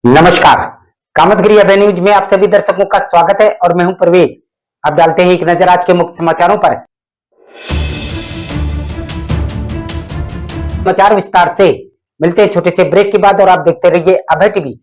नमस्कार। कामतगिरी अभय न्यूज में आप सभी दर्शकों का स्वागत है और मैं हूं परवेज। अब डालते हैं एक नजर आज के मुख्य समाचारों पर। समाचार विस्तार से मिलते हैं छोटे से ब्रेक के बाद और आप देखते रहिए अभय टीवी।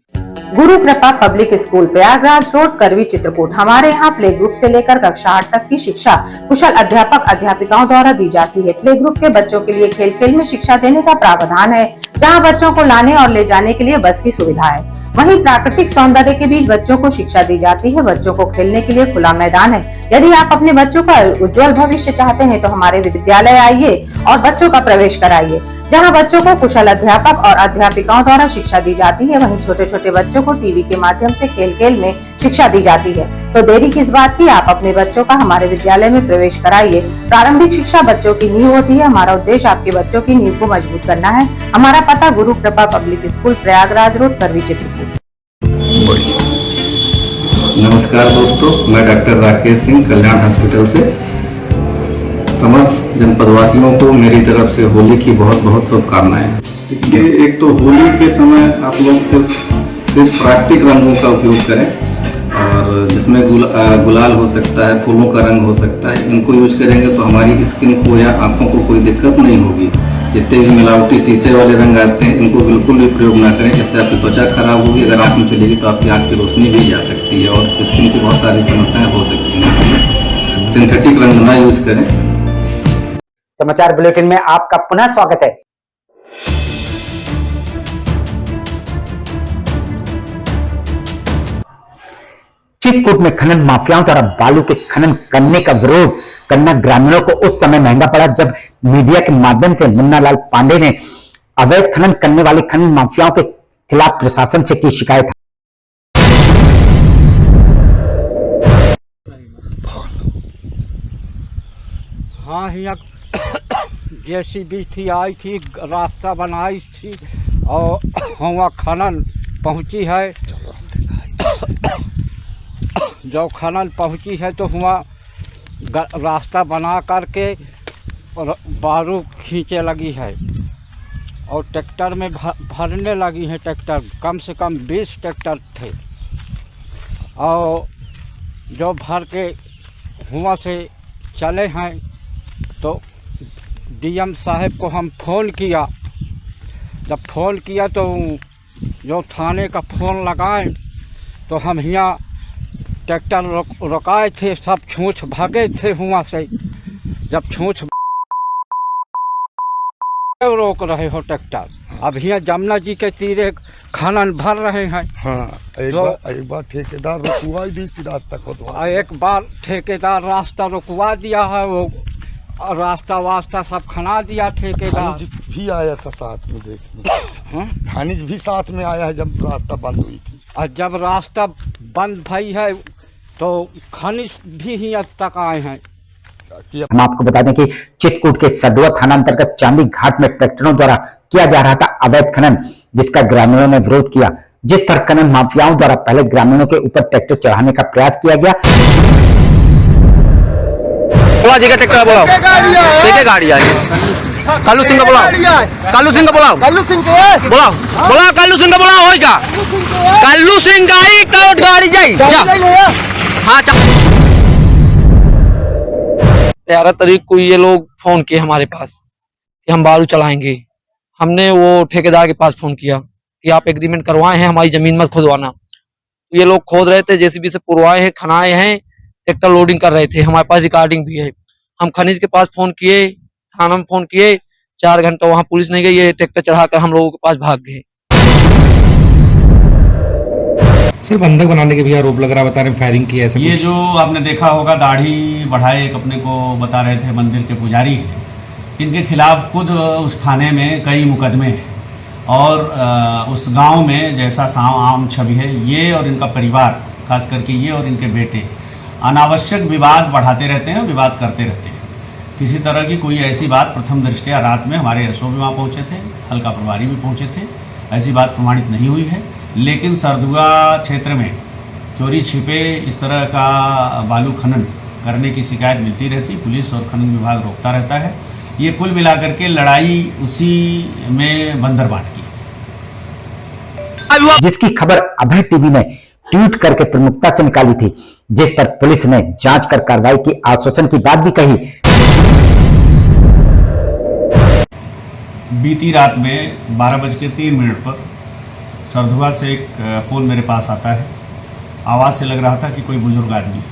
गुरु कृपा पब्लिक स्कूल प्रयागराज रोड करवी चित्रकूट। हमारे यहाँ प्ले ग्रुप से लेकर कक्षा 8 तक की शिक्षा कुशल अध्यापक अध्यापिकाओं द्वारा दी जाती है। प्ले ग्रुप के बच्चों के लिए खेल खेल में शिक्षा देने का प्रावधान है, जहाँ बच्चों को लाने और ले जाने के लिए बस की सुविधा है। वहीं प्राकृतिक सौंदर्य के बीच बच्चों को शिक्षा दी जाती है। बच्चों को खेलने के लिए खुला मैदान है। यदि आप अपने बच्चों का उज्जवल भविष्य चाहते हैं तो हमारे विद्यालय आइए और बच्चों का प्रवेश कराइए, जहां बच्चों को कुशल अध्यापक और अध्यापिकाओं द्वारा शिक्षा दी जाती है। वहीं छोटे छोटे बच्चों को टीवी के माध्यम से खेल खेल में शिक्षा दी जाती है। तो देरी किस बात की, आप अपने बच्चों का हमारे विद्यालय में प्रवेश कराइए। प्रारंभिक शिक्षा बच्चों की नींव होती है। हमारा उद्देश्य आपके बच्चों की नींव को मजबूत करना है। हमारा पता गुरु कृपा पब्लिक स्कूल प्रयागराज रोड करवी चित्रकूट। नमस्कार दोस्तों, मैं डॉक्टर राकेश सिंह कल्याण हॉस्पिटल से समस्त जनपदवासियों को मेरी तरफ से होली की बहुत बहुत शुभकामनाएं। देखिए, एक तो होली के समय आप लोग सिर्फ प्राकृतिक रंगों का उपयोग करें और जिसमें गुलाल हो सकता है, फूलों का रंग हो सकता है। इनको यूज करेंगे तो हमारी स्किन को या आंखों को कोई दिक्कत नहीं होगी। जितने भी मिलावटी शीशे वाले रंग आते हैं इनको बिल्कुल भी प्रयोग ना करें, इससे आपकी त्वचा खराब होगी। अगर आँख में चलेगी तो आपकी आँख की रोशनी भी जा सकती है और स्किन की बहुत सारी समस्याएं हो सकती हैं। इसलिए सिंथेटिक रंग ना यूज करें। समाचार बुलेटिन में आपका पुनः स्वागत है। चित्रकूट में खनन माफियाओं द्वारा बालू के खनन करने का विरोध करना ग्रामीणों को उस समय महंगा पड़ा जब मीडिया के माध्यम से मुन्ना लाल पांडे ने अवैध खनन करने वाले खनन माफियाओं के खिलाफ प्रशासन से की शिकायत। हाँ, यहाँ जेसीबी थी, आई थी, रास्ता बनाई थी और वहाँ खनन पहुँची है। जो खनन पहुँची है तो वहाँ रास्ता बना करके बालू खींचे लगी है और ट्रैक्टर में भरने लगी है। ट्रैक्टर कम से कम 20 ट्रैक्टर थे और जो भर के वहाँ से चले हैं तो डीएम साहब को हम फ़ोन किया। जब फ़ोन किया तो जो थाने का फ़ोन लगाए तो हम यहाँ ट्रैक्टर रुकाए थे, सब छूछ भागे थे वहाँ से। जब छूछ रोक रहे हो ट्रैक्टर, अब यहाँ जमुना जी के तीरे खनन भर रहे हैं। हाँ, एक बार ठेकेदार रुकवा दी रास्ता खुदवा। एक बार ठेकेदार रास्ता रुकवा दिया है, वो रास्ता वास्ता सब खना दिया ठेकेदार। भी आया था साथ में देखने, खनिज भी साथ में आया है जब रास्ता बंद हुई थी। और जब रास्ता बंद भई है तो खनिज भी यहाँ तक आए हैं। हम आपको बता दें कि चित्रकूट के सदुआ थाना अंतर्गत चांदी घाट में ट्रैक्टरों द्वारा किया जा रहा था अवैध खनन, जिसका ग्रामीणों ने विरोध किया। जिस पर खनन माफियाओं द्वारा पहले ग्रामीणों के ऊपर ट्रैक्टर चढ़ाने का प्रयास किया गया। ट्रैक्टर बुलाओ, गाड़ी आई। कालू सिंह को बुलाओ, कालू सिंह को बुलाओ, कालू सिंह को बुलाओ, बुलाओ कालू सिंह को बुलाओ। होगा कालू सिंह गाई तो गाड़ी जाई। हाँ, 13 तारीख को ये लोग फोन किए हमारे पास कि हम बालू चलाएंगे। हमने वो ठेकेदार के पास फोन किया कि आप एग्रीमेंट करवाए हैं, हमारी जमीन मत खोदवाना। ये लोग खोद रहे थे, जेसीबी से पुरवाए हैं, खनाए हैं, ट्रैक्टर लोडिंग कर रहे थे। हमारे पास रिकॉर्डिंग भी है। हम खनिज के पास फोन किए, थाना में फोन किए, 4 घंटा वहाँ पुलिस नहीं गई। ये ट्रैक्टर चढ़ाकर हम लोगों के पास भाग गए। सिर्फ बंधक बनाने के भी आरोप लग रहा, बता रहे फायरिंग की ऐसे। ये जो आपने देखा होगा दाढ़ी बढ़ाए एक अपने को बता रहे थे मंदिर के पुजारी हैं, इनके खिलाफ खुद उस थाने में कई मुकदमे हैं और उस गांव में जैसा आम छवि है, ये और इनका परिवार, खास करके ये और इनके बेटे अनावश्यक विवाद बढ़ाते रहते हैं, विवाद करते रहते हैं। किसी तरह की कोई ऐसी बात प्रथम दृष्टया रात में हमारे एसओ भी वहाँ पहुँचे थे, हल्का प्रभारी भी पहुँचे थे, ऐसी बात प्रमाणित नहीं हुई है। लेकिन सरदुआ क्षेत्र में चोरी छिपे इस तरह का बालू खनन करने की शिकायत मिलती रहती, पुलिस और खनन विभाग रोकता रहता है। ये कुल मिलाकर के लड़ाई उसी में बंदर बांट की। हुआ। जिसकी खबर अभय टीवी ने ट्वीट करके प्रमुखता से निकाली थी, जिस पर पुलिस ने जांच कर कार्रवाई की आश्वासन की बात भी कही। बीती रात में 12:03 पर सरधुआ से एक फ़ोन मेरे पास आता है। आवाज़ से लग रहा था कि कोई बुजुर्ग आदमी,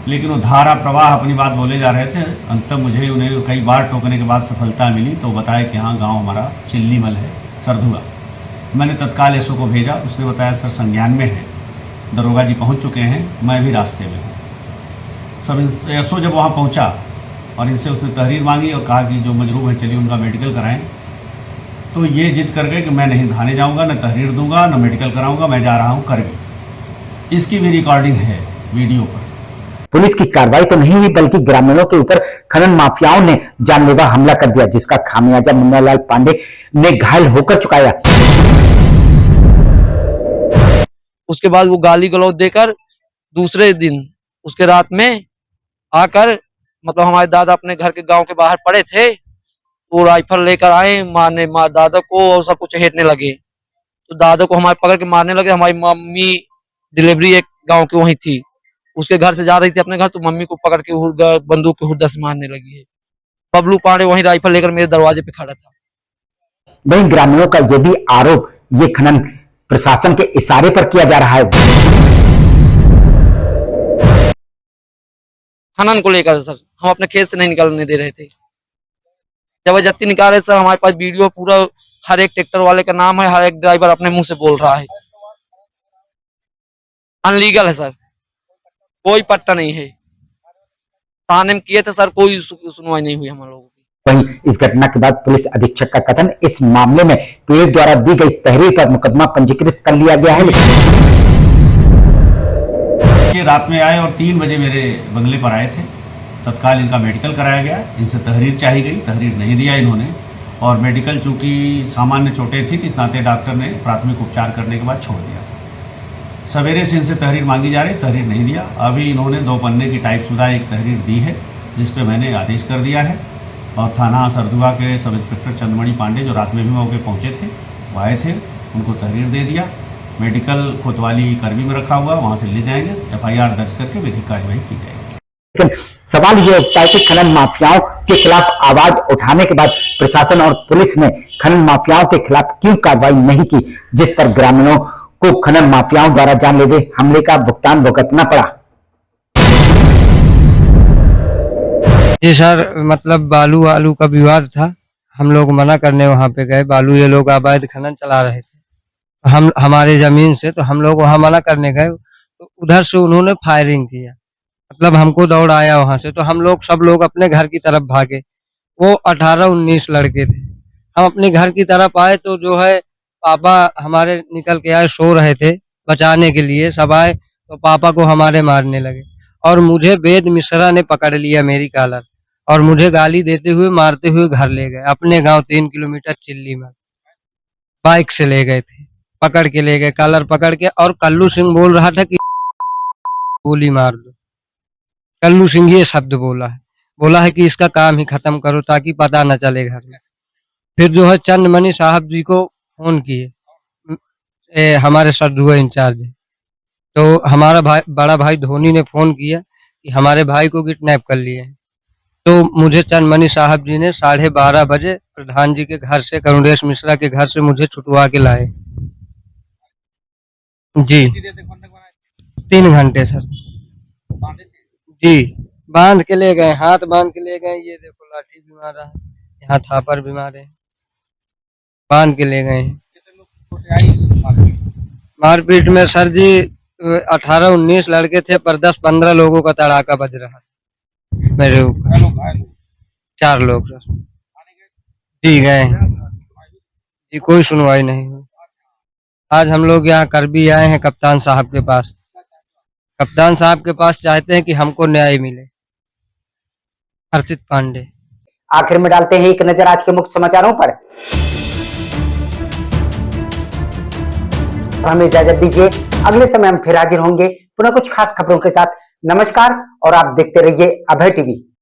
लेकिन वो धारा प्रवाह अपनी बात बोले जा रहे थे। अंत मुझे उन्हें कई बार टोकने के बाद सफलता मिली, तो बताया कि हाँ, गांव हमारा चिल्लीमल है, सरधुआ। मैंने तत्काल एसओ को भेजा। उसने बताया सर संज्ञान में है, दरोगा जी पहुंच चुके हैं, मैं भी रास्ते में हूँ। सब एसओ जब वहाँ पहुँचा और इनसे उसने तहरीर मांगी और कहा कि जो मजरूब है चलिए उनका मेडिकल कराएं, तो ये जिद कर गए कि मैं नहीं थाने जाऊँगा, न तहरीर दूंगा, न मेडिकल कराऊँगा, मैं जा रहा हूँ करगिल। इसकी भी रिकॉर्डिंग है वीडियो पर। पुलिस की कार्रवाई तो नहीं हुई, बल्कि ग्रामीणों के ऊपर खनन माफियाओं ने जानलेवा हमला कर दिया, जिसका खामियाजा मुन्नालाल पांडे ने घायल होकर चुकाया। उसके बाद वो गाली गलौज देकर दूसरे दिन उसके रात में आकर, मतलब हमारे दादा अपने घर के गांव के बाहर पड़े थे, वो राइफल लेकर आए, मारने दादा को और सब कुछ हेटने लगे। तो दादा को हमारे पकड़ के मारने लगे। हमारी मम्मी डिलीवरी एक गांव की वहीं थी, उसके घर से जा रही थी अपने घर, तो मम्मी को पकड़ के बंदूक के हुड्डा से मारने लगी है। बबलू पांडे वहीं राइफल लेकर मेरे दरवाजे पे खड़ा था। वहीं ग्रामीणों का यह भी आरोप, ये खनन प्रशासन के इशारे पर किया जा रहा है। खनन को लेकर सर हम अपने खेत से नहीं निकलने दे रहे थे, जबरदस्ती निकाल रहे सर। हमारे पास वीडियो पूरा, हर एक ट्रैक्टर वाले का नाम है, हर एक ड्राइवर अपने मुंह से बोल रहा है। अनलीगल है सर, कोई पट्टा नहीं है। थाने में किए थे सर, कोई सुनवाई नहीं हुई हम लोगों की। वहीं इस घटना के बाद पुलिस अधीक्षक का कथन, इस मामले में पीड़ित द्वारा दी गई तहरीर पर मुकदमा पंजीकृत कर लिया गया है। ये रात में आए और 3 बजे मेरे बंगले पर आए थे। तत्काल इनका मेडिकल कराया गया। इनसे तहरीर चाही गई, तहरीर नहीं दिया इन्होंने, और मेडिकल चूंकि सामान्य चोटें थी, इस नाते डॉक्टर ने प्राथमिक उपचार करने के बाद छोड़ दिया था। सवेरे से इनसे तहरीर मांगी जा रही, तहरीर नहीं दिया। अभी इन्होंने 2 पन्ने की टाइपशुदा एक तहरीर दी है, जिस पे मैंने आदेश कर दिया है। और थाना सरधुआ के सब इंस्पेक्टर चंद्रमणि पांडे, जो रात में भी मौके पहुंचे थे, वो आए थे, उनको तहरीर दे दिया। मेडिकल कोतवाली करवी में रखा हुआ, वहाँ से ले जाएंगे, FIR दर्ज करके विधिक कार्यवाही की जाएगी। लेकिन सवाल ये उठता है कि खनन माफियाओं के खिलाफ आवाज उठाने के बाद प्रशासन और पुलिस ने खनन माफियाओं के खिलाफ क्यों कार्रवाई नहीं की, जिस पर ग्रामीणों को खनन माफियाओं द्वारा जानलेवा हमले का भुगतान भुगतना पड़ा। जी सर, मतलब बालू आलू का विवाद था। हम लोग मना करने वहां पे गए। बालू ये लोग अवैध खनन चला रहे थे हमारे जमीन से, तो हम लोग वहां मना करने गए, तो उधर से उन्होंने फायरिंग किया, मतलब हमको दौड़ाया वहां से। तो हम लोग सब लोग अपने घर की तरफ भागे। वो 18-19 लड़के थे। हम अपने घर की तरफ आए तो जो है पापा हमारे निकल के आए, सो रहे थे, बचाने के लिए सब आए, तो पापा को हमारे मारने लगे। और मुझे वेद मिश्रा ने पकड़ लिया मेरी कॉलर, और मुझे गाली देते हुए मारते हुए घर ले गए। अपने गांव 3 किलोमीटर चिल्ली में बाइक से ले गए थे, पकड़ के ले गए, कॉलर पकड़ के। और कल्लू सिंह बोल रहा था कि गोली मार दो। कल्लू सिंह ये शब्द बोला है कि इसका काम ही खत्म करो ताकि पता न चले घर में। फिर जो है चंद्रमणि साहब जी को फोन किए, हमारे सरधुआ इंचार्ज, तो हमारा भाई, बड़ा भाई धोनी ने फोन किया कि हमारे भाई को किडनैप कर लिए हैं। तो मुझे चंद्रमणि साहब जी ने 12:30 बजे प्रधान जी के घर से, करुणेश मिश्रा के घर से मुझे छुटवा के लाए। जी 3 घंटे सर। जी बांध के ले गए, हाथ बांध के ले गए। ये देखो लाठी भी मारा है, यहाँ थापर भी मारे, बांध के ले गए हैं। मारपीट में सर जी 18-19 लड़के थे, पर 10-15 लोगों का तड़ाका बज रहा है मेरे ऊपर। 4 लोग सर जी गए हैं जी, कोई सुनवाई नहीं हुई। आज हम लोग यहाँ करबी आए हैं कप्तान साहब के पास। कप्तान साहब के पास चाहते हैं कि हमको न्याय मिले। हर्षित पांडे। आखिर में डालते हैं एक नजर आज के मुख्य समाचारों पर। हमें इजाजत दीजिए, अगले समय हम फिर हाजिर होंगे पुनः कुछ खास खबरों के साथ। नमस्कार और आप देखते रहिए अभय टीवी।